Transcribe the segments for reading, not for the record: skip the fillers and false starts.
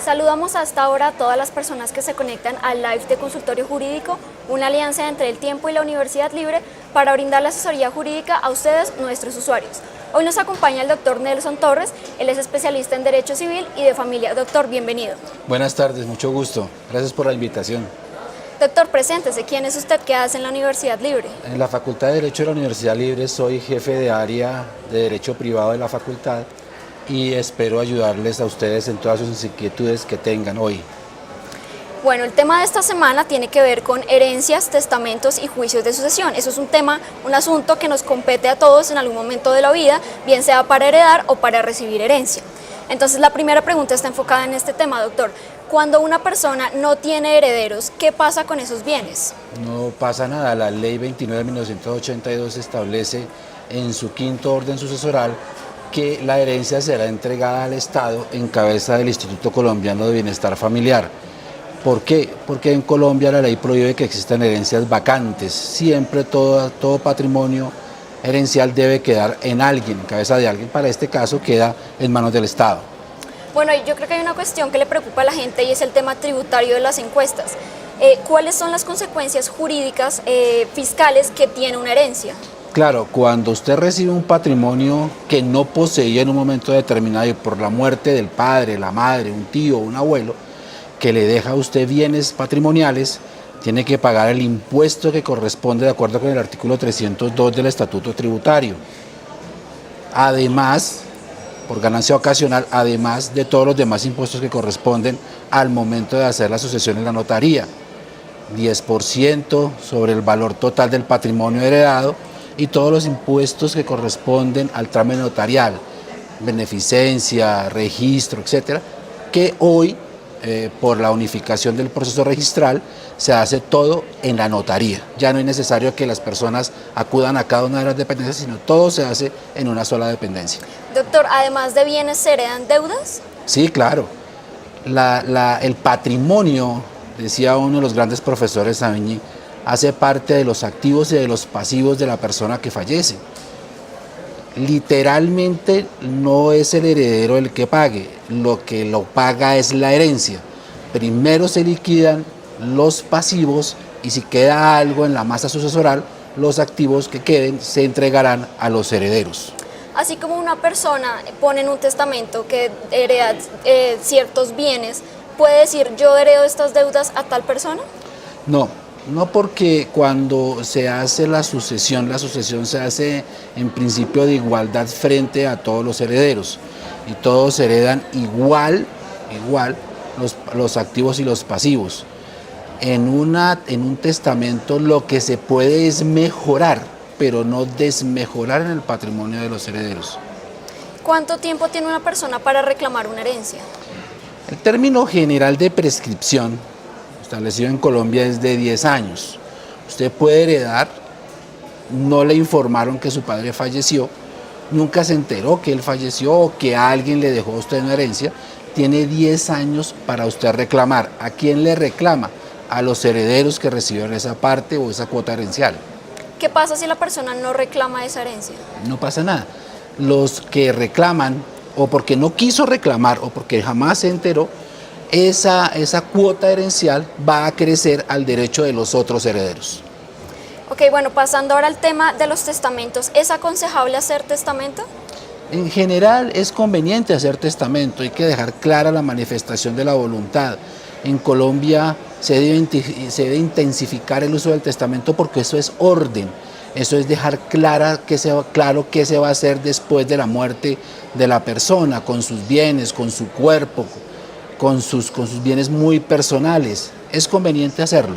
Saludamos hasta ahora a todas las personas que se conectan al live de Consultorio Jurídico, una alianza entre el Tiempo y la Universidad Libre para brindar la asesoría jurídica a ustedes, nuestros usuarios. Hoy nos acompaña el doctor Nelson Torres, él es especialista en Derecho Civil y de Familia. Doctor, bienvenido. Buenas tardes, mucho gusto. Gracias por la invitación. Doctor, preséntese. ¿Quién es usted? ¿Qué hace en la Universidad Libre? En la Facultad de Derecho de la Universidad Libre soy jefe de área de Derecho Privado de la facultad y espero ayudarles a ustedes en todas sus inquietudes que tengan hoy. Bueno, el tema de esta semana tiene que ver con herencias, testamentos y juicios de sucesión. Eso es un asunto que nos compete a todos en algún momento de la vida, bien sea para heredar o para recibir herencia. Entonces, la primera pregunta está enfocada en este tema, doctor. Cuando una persona no tiene herederos, ¿qué pasa con esos bienes? No pasa nada, la Ley 29 de 1982 establece en su quinto orden sucesoral que la herencia será entregada al Estado en cabeza del Instituto Colombiano de Bienestar Familiar. ¿Por qué? Porque en Colombia la ley prohíbe que existan herencias vacantes. Siempre todo patrimonio herencial debe quedar en alguien, en cabeza de alguien. Para este caso queda en manos del Estado. Bueno, yo creo que hay una cuestión que le preocupa a la gente y es el tema tributario de las encuestas. ¿Cuáles son las consecuencias jurídicas, fiscales que tiene una herencia? Claro, cuando usted recibe un patrimonio que no poseía en un momento determinado y por la muerte del padre, la madre, un tío, un abuelo, que le deja a usted bienes patrimoniales, tiene que pagar el impuesto que corresponde de acuerdo con el artículo 302 del Estatuto Tributario. Además, por ganancia ocasional, además de todos los demás impuestos que corresponden al momento de hacer la sucesión en la notaría. 10% sobre el valor total del patrimonio heredado y todos los impuestos que corresponden al trámite notarial, beneficencia, registro, etcétera, que hoy, por la unificación del proceso registral, se hace todo en la notaría. Ya no es necesario que las personas acudan a cada una de las dependencias, sino todo se hace en una sola dependencia. Doctor, además de bienes, ¿se heredan deudas? Sí, claro. El patrimonio, decía uno de los grandes profesores Savigny, hace parte de los activos y de los pasivos de la persona que fallece. Literalmente no es el heredero el que pague, lo que lo paga es la herencia. Primero se liquidan los pasivos y si queda algo en la masa sucesoral, los activos que queden se entregarán a los herederos. Así como una persona pone en un testamento que hereda ciertos bienes, ¿puede decir yo heredo estas deudas a tal persona? No porque cuando se hace la sucesión se hace en principio de igualdad frente a todos los herederos y todos heredan igual los activos y los pasivos. En un testamento lo que se puede es mejorar, pero no desmejorar en el patrimonio de los herederos. ¿Cuánto tiempo tiene una persona para reclamar una herencia? El término general de prescripción establecido en Colombia es de 10 años. Usted puede heredar, no le informaron que su padre falleció, nunca se enteró que él falleció o que alguien le dejó a usted una herencia, tiene 10 años para usted reclamar. ¿A quién le reclama? A los herederos que recibieron esa parte o esa cuota herencial. ¿Qué pasa si la persona no reclama esa herencia? No pasa nada. Los que reclaman, o porque no quiso reclamar, o porque jamás se enteró, esa cuota herencial va a crecer al derecho de los otros herederos. Ok, bueno, pasando ahora al tema de los testamentos, ¿es aconsejable hacer testamento? En general es conveniente hacer testamento, hay que dejar clara la manifestación de la voluntad. En Colombia se debe intensificar el uso del testamento porque eso es orden, eso es dejar claro qué se va a hacer después de la muerte de la persona, con sus bienes, con su cuerpo, con sus bienes muy personales. Es conveniente hacerlo.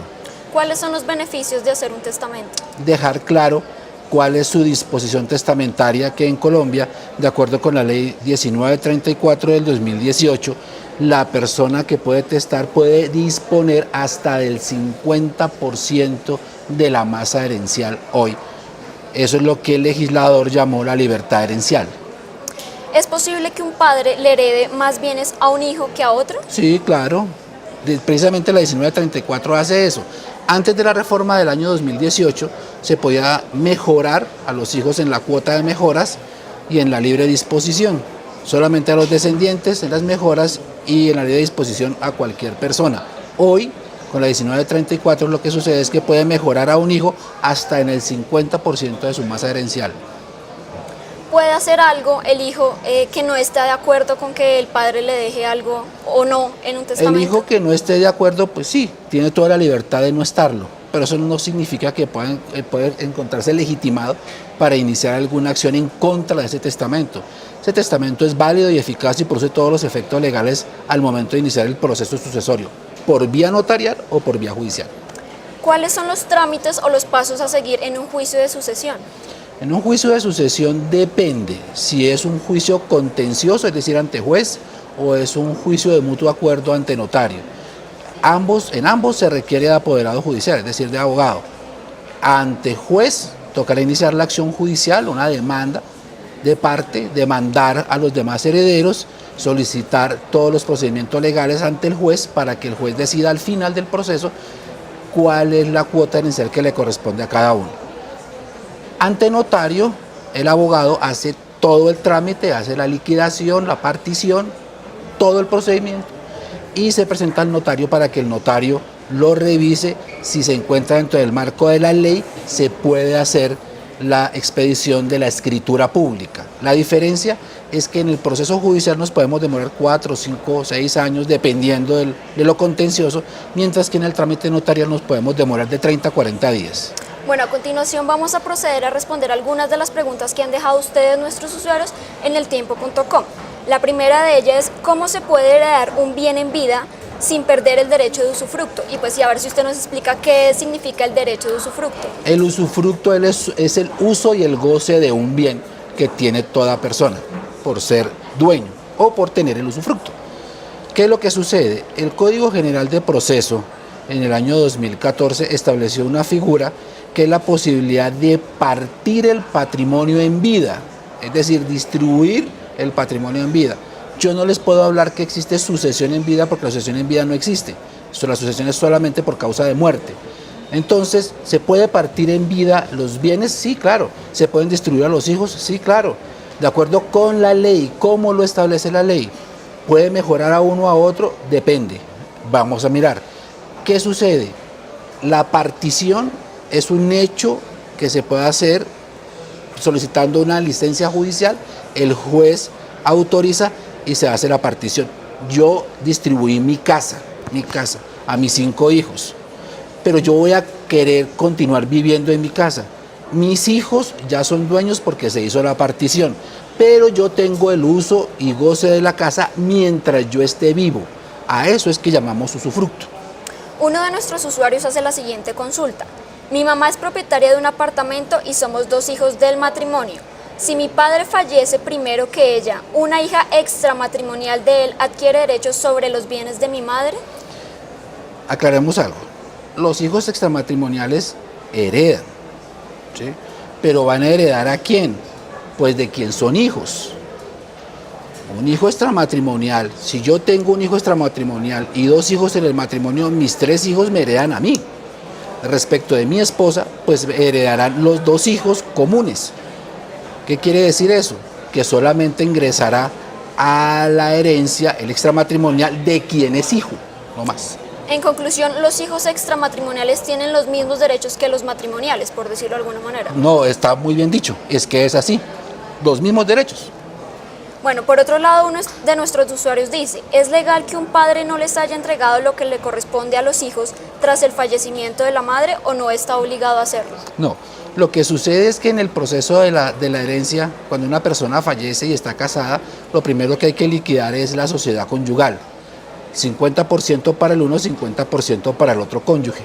¿Cuáles son los beneficios de hacer un testamento? Dejar claro cuál es su disposición testamentaria, que en Colombia, de acuerdo con la ley 1934 del 2018, la persona que puede testar puede disponer hasta del 50% de la masa herencial hoy. Eso es lo que el legislador llamó la libertad herencial. ¿Es posible que un padre le herede más bienes a un hijo que a otro? Sí, claro. Precisamente la 1934 hace eso. Antes de la reforma del año 2018 se podía mejorar a los hijos en la cuota de mejoras y en la libre disposición. Solamente a los descendientes en las mejoras y en la ley de disposición a cualquier persona. Hoy, con la 1934, lo que sucede es que puede mejorar a un hijo hasta en el 50% de su masa herencial. ¿Puede hacer algo el hijo que no está de acuerdo con que el padre le deje algo o no en un testamento? El hijo que no esté de acuerdo, pues sí, tiene toda la libertad de no estarlo, pero eso no significa que pueda encontrarse legitimado para iniciar alguna acción en contra de ese testamento. Ese testamento es válido y eficaz y produce todos los efectos legales al momento de iniciar el proceso sucesorio, por vía notarial o por vía judicial. ¿Cuáles son los trámites o los pasos a seguir en un juicio de sucesión? En un juicio de sucesión depende si es un juicio contencioso, es decir, ante juez, o es un juicio de mutuo acuerdo ante notario. En ambos se requiere de apoderado judicial, es decir, de abogado. Ante juez tocará iniciar la acción judicial, una demanda de parte, demandar a los demás herederos, solicitar todos los procedimientos legales ante el juez para que el juez decida al final del proceso cuál es la cuota herencial que le corresponde a cada uno. Ante notario, el abogado hace todo el trámite, hace la liquidación, la partición, todo el procedimiento y se presenta al notario para que el notario lo revise. Si se encuentra dentro del marco de la ley, se puede hacer la expedición de la escritura pública. La diferencia es que en el proceso judicial nos podemos demorar 4, 5, 6 años dependiendo de lo contencioso, mientras que en el trámite notarial nos podemos demorar de 30 a 40 días. Bueno, a continuación vamos a proceder a responder algunas de las preguntas que han dejado ustedes, nuestros usuarios, en eltiempo.com. La primera de ellas es ¿cómo se puede heredar un bien en vida sin perder el derecho de usufructo? Y pues sí, a ver si usted nos explica qué significa el derecho de usufructo. El usufructo es el uso y el goce de un bien que tiene toda persona por ser dueño o por tener el usufructo. ¿Qué es lo que sucede? El Código General de Proceso en el año 2014 estableció una figura que es la posibilidad de partir el patrimonio en vida, es decir, distribuir el patrimonio en vida. Yo no les puedo hablar que existe sucesión en vida porque la sucesión en vida no existe. La sucesión es solamente por causa de muerte. Entonces, ¿se puede partir en vida los bienes? Sí, claro. ¿Se pueden distribuir a los hijos? Sí, claro. De acuerdo con la ley, ¿cómo lo establece la ley? ¿Puede mejorar a uno o a otro? Depende. Vamos a mirar. ¿Qué sucede? La partición es un hecho que se puede hacer solicitando una licencia judicial, el juez autoriza y se hace la partición. Yo distribuí mi casa a mis 5 hijos, pero yo voy a querer continuar viviendo en mi casa. Mis hijos ya son dueños porque se hizo la partición, pero yo tengo el uso y goce de la casa mientras yo esté vivo. A eso es que llamamos usufructo. Uno de nuestros usuarios hace la siguiente consulta. Mi mamá es propietaria de un apartamento y somos 2 hijos del matrimonio. Si mi padre fallece primero que ella, ¿una hija extramatrimonial de él adquiere derechos sobre los bienes de mi madre? Aclaremos algo. Los hijos extramatrimoniales heredan, ¿sí? Pero ¿van a heredar a quién? Pues de quién son hijos. Un hijo extramatrimonial, si yo tengo un hijo extramatrimonial y 2 hijos en el matrimonio, mis 3 hijos me heredan a mí. Respecto de mi esposa, pues heredarán los 2 hijos comunes. ¿Qué quiere decir eso? Que solamente ingresará a la herencia el extramatrimonial de quien es hijo, no más. En conclusión, ¿los hijos extramatrimoniales tienen los mismos derechos que los matrimoniales, por decirlo de alguna manera? No, está muy bien dicho, es que es así, los mismos derechos. Bueno, por otro lado, uno de nuestros usuarios dice, ¿es legal que un padre no les haya entregado lo que le corresponde a los hijos tras el fallecimiento de la madre o no está obligado a hacerlo? No, lo que sucede es que en el proceso de la herencia, cuando una persona fallece y está casada, lo primero que hay que liquidar es la sociedad conyugal. 50% para el uno, 50% para el otro cónyuge.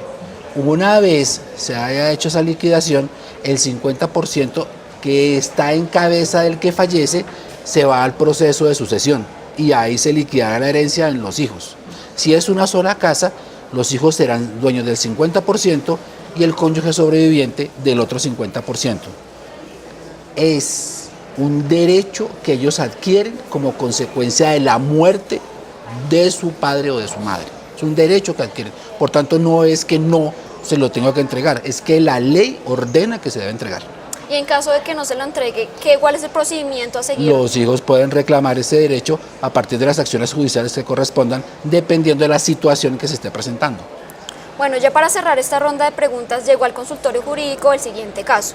Una vez se haya hecho esa liquidación, el 50% que está en cabeza del que fallece se va al proceso de sucesión y ahí se liquidará la herencia en los hijos. Si es una sola casa, los hijos serán dueños del 50% y el cónyuge sobreviviente del otro 50%. Es un derecho que ellos adquieren como consecuencia de la muerte de su padre o de su madre. Es un derecho que adquieren. Por tanto, no es que no se lo tenga que entregar, es que la ley ordena que se debe entregar. Y en caso de que no se lo entregue, ¿cuál es el procedimiento a seguir? Los hijos pueden reclamar ese derecho a partir de las acciones judiciales que correspondan, dependiendo de la situación que se esté presentando. Bueno, ya para cerrar esta ronda de preguntas, llegó al consultorio jurídico el siguiente caso.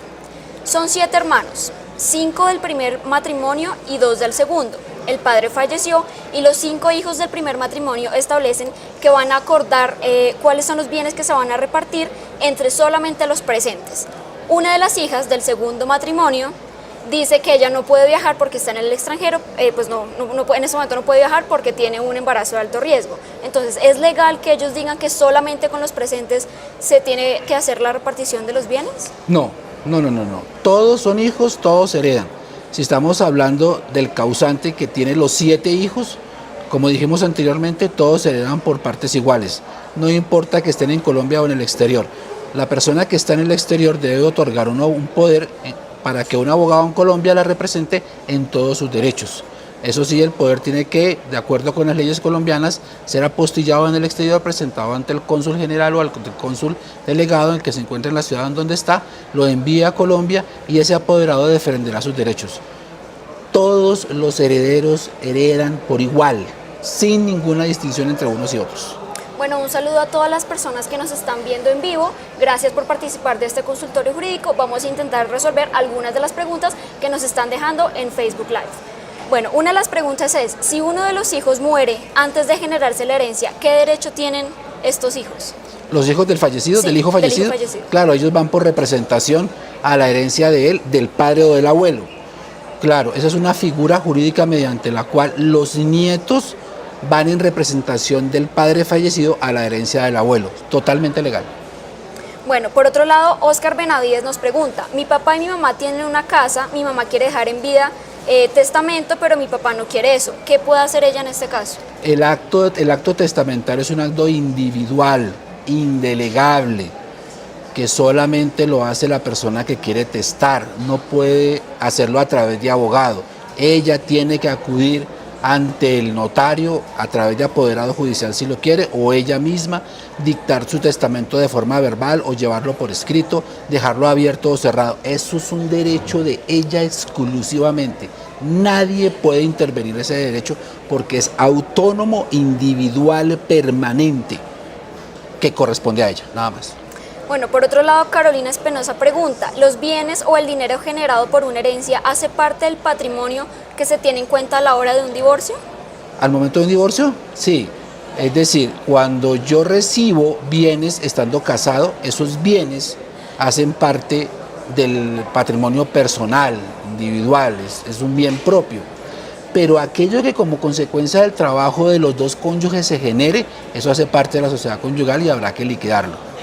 Son 7 hermanos, 5 del primer matrimonio y 2 del segundo. El padre falleció y los 5 hijos del primer matrimonio establecen que van a acordar cuáles son los bienes que se van a repartir entre solamente los presentes. Una de las hijas del segundo matrimonio dice que ella no puede viajar porque está en el extranjero, pues en ese momento no puede viajar porque tiene un embarazo de alto riesgo. Entonces, ¿es legal que ellos digan que solamente con los presentes se tiene que hacer la repartición de los bienes? No. Todos son hijos, todos heredan. Si estamos hablando del causante que tiene los 7 hijos, como dijimos anteriormente, todos heredan por partes iguales. No importa que estén en Colombia o en el exterior. La persona que está en el exterior debe otorgar un poder para que un abogado en Colombia la represente en todos sus derechos. Eso sí, el poder tiene que, de acuerdo con las leyes colombianas, ser apostillado en el exterior, presentado ante el cónsul general o al cónsul delegado en el que se encuentra en la ciudad en donde está, lo envía a Colombia y ese apoderado defenderá sus derechos. Todos los herederos heredan por igual, sin ninguna distinción entre unos y otros. Bueno, un saludo a todas las personas que nos están viendo en vivo. Gracias por participar de este consultorio jurídico. Vamos a intentar resolver algunas de las preguntas que nos están dejando en Facebook Live. Bueno, una de las preguntas es, si uno de los hijos muere antes de generarse la herencia, ¿qué derecho tienen estos hijos? Los hijos del fallecido, Sí, del hijo fallecido, claro, ellos van por representación a la herencia de él, del padre o del abuelo. Claro, esa es una figura jurídica mediante la cual los nietos van en representación del padre fallecido a la herencia del abuelo, totalmente legal. Bueno, por otro lado, Oscar Benavides nos pregunta, mi papá y mi mamá tienen una casa, mi mamá quiere dejar en vida testamento, pero mi papá no quiere eso. ¿Qué puede hacer ella en este caso? El acto testamentario es un acto individual, indelegable, que solamente lo hace la persona que quiere testar, no puede hacerlo a través de abogado. Ella tiene que acudir ante el notario a través de apoderado judicial si lo quiere, o ella misma dictar su testamento de forma verbal o llevarlo por escrito, dejarlo abierto o cerrado. Eso es un derecho de ella exclusivamente. Nadie puede intervenir ese derecho porque es autónomo, individual, permanente, que corresponde a ella, nada más. Bueno, por otro lado, Carolina Espinosa pregunta, ¿los bienes o el dinero generado por una herencia hace parte del patrimonio que se tiene en cuenta a la hora de un divorcio? ¿Al momento de un divorcio? Sí. Es decir, cuando yo recibo bienes estando casado, esos bienes hacen parte del patrimonio personal, individual, es un bien propio. Pero aquello que como consecuencia del trabajo de los dos cónyuges se genere, eso hace parte de la sociedad conyugal y habrá que liquidarlo.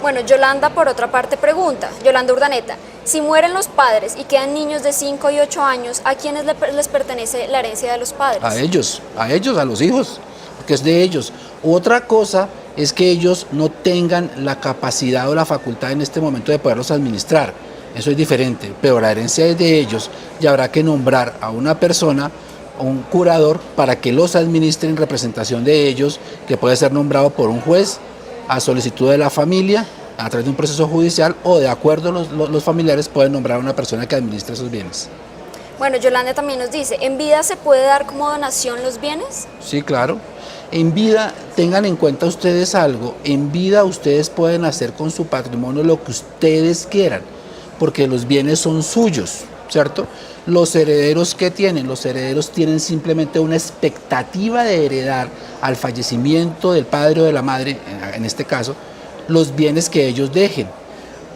Bueno, Yolanda por otra parte pregunta, Yolanda Urdaneta, si mueren los padres y quedan niños de 5 y 8 años, ¿a quiénes les pertenece la herencia de los padres? A ellos, a los hijos, porque es de ellos. Otra cosa es que ellos no tengan la capacidad o la facultad en este momento de poderlos administrar, eso es diferente, pero la herencia es de ellos y habrá que nombrar a una persona, un curador, para que los administre en representación de ellos, que puede ser nombrado por un juez, a solicitud de la familia, a través de un proceso judicial, o de acuerdo los familiares pueden nombrar a una persona que administre esos bienes. Bueno, Yolanda también nos dice, ¿en vida se puede dar como donación los bienes? Sí, claro. En vida, tengan en cuenta ustedes algo, en vida ustedes pueden hacer con su patrimonio lo que ustedes quieran, porque los bienes son suyos, ¿cierto? Los herederos, ¿qué tienen? Los herederos tienen simplemente una expectativa de heredar al fallecimiento del padre o de la madre, en este caso, los bienes que ellos dejen.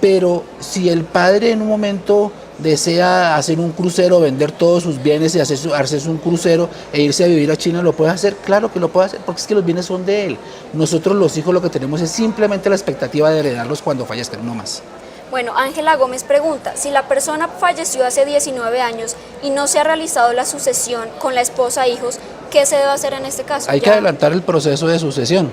Pero si el padre en un momento desea hacer un crucero, vender todos sus bienes y hacerse un crucero e irse a vivir a China, ¿lo puede hacer? Claro que lo puede hacer, porque es que los bienes son de él. Nosotros los hijos lo que tenemos es simplemente la expectativa de heredarlos cuando fallezcan, no más. Bueno, Ángela Gómez pregunta, si la persona falleció hace 19 años y no se ha realizado la sucesión con la esposa e hijos, ¿qué se debe hacer en este caso? Hay que adelantar el proceso de sucesión,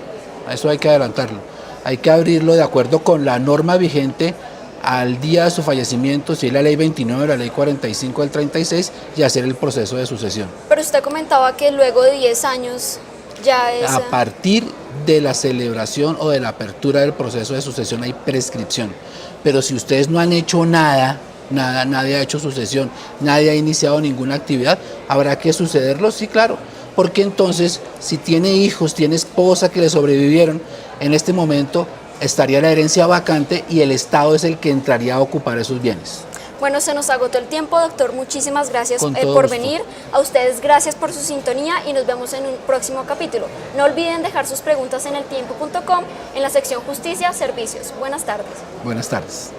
eso hay que adelantarlo. Hay que abrirlo de acuerdo con la norma vigente al día de su fallecimiento, si es la ley 29, la ley 45 del 36, y hacer el proceso de sucesión. Pero usted comentaba que luego de 10 años ya es... A partir de la celebración o de la apertura del proceso de sucesión hay prescripción. Pero si ustedes no han hecho nada nada, nadie ha hecho sucesión, nadie ha iniciado ninguna actividad, ¿habrá que sucederlo? Sí, claro, porque entonces si tiene hijos, tiene esposa que le sobrevivieron, en este momento estaría la herencia vacante y el Estado es el que entraría a ocupar esos bienes. Bueno, se nos agotó el tiempo, doctor. Muchísimas gracias Con todo por gusto. venir. A ustedes gracias por su sintonía y nos vemos en un próximo capítulo. No olviden dejar sus preguntas en eltiempo.com en la sección Justicia, Servicios. Buenas tardes. Buenas tardes.